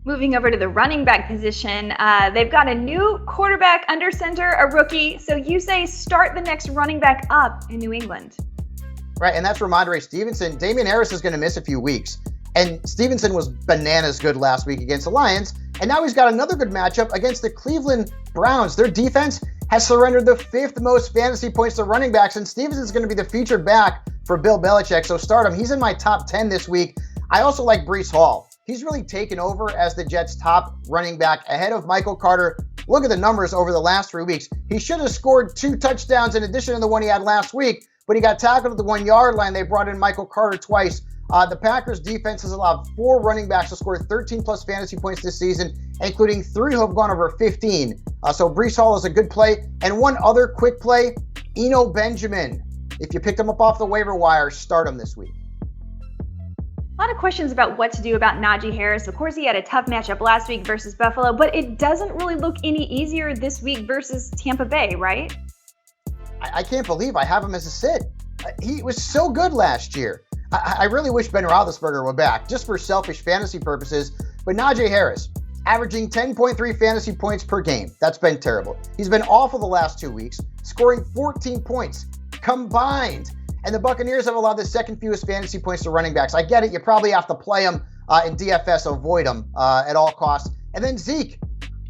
Moving over to the running back position, they've got a new quarterback under center, a rookie. So you say start the next running back up in New England. Right, and that's Ramondre Stevenson. Damian Harris is going to miss a few weeks. And Stevenson was bananas good last week against the Lions. And now he's got another good matchup against the Cleveland Browns. Their defense has surrendered the 5th most fantasy points to running backs. And Stevenson's going to be the featured back for Bill Belichick. So start him. He's in my top 10 this week. I also like Breece Hall. He's really taken over as the Jets' top running back ahead of Michael Carter. Look at the numbers over the last 3 weeks. He should have scored 2 touchdowns in addition to the one he had last week, but he got tackled at the 1-yard line. They brought in Michael Carter twice. The Packers defense has allowed 4 running backs to score 13-plus fantasy points this season, including 3 who have gone over 15. So Breece Hall is a good play. And one other quick play, Eno Benjamin. If you picked him up off the waiver wire, start him this week. A lot of questions about what to do about Najee Harris. Of course, he had a tough matchup last week versus Buffalo, but it doesn't really look any easier this week versus Tampa Bay, right? I can't believe I have him as a sit. He was so good last year. I really wish Ben Roethlisberger were back, just for selfish fantasy purposes. But Najee Harris, averaging 10.3 fantasy points per game. That's been terrible. He's been awful the last 2 weeks, scoring 14 points combined. And the Buccaneers have allowed the second fewest fantasy points to running backs. I get it. You probably have to play him in DFS, avoid him at all costs. And then Zeke,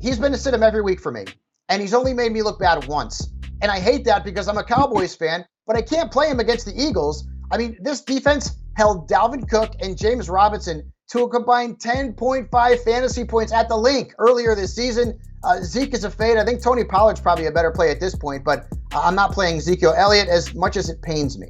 he's been to sit him every week for me. And he's only made me look bad once. And I hate that because I'm a Cowboys fan, but I can't play him against the Eagles. I mean, this defense held Dalvin Cook and James Robinson to a combined 10.5 fantasy points at the link earlier this season. Zeke is a fade. I think Tony Pollard's probably a better play at this point, but I'm not playing Ezekiel Elliott as much as it pains me.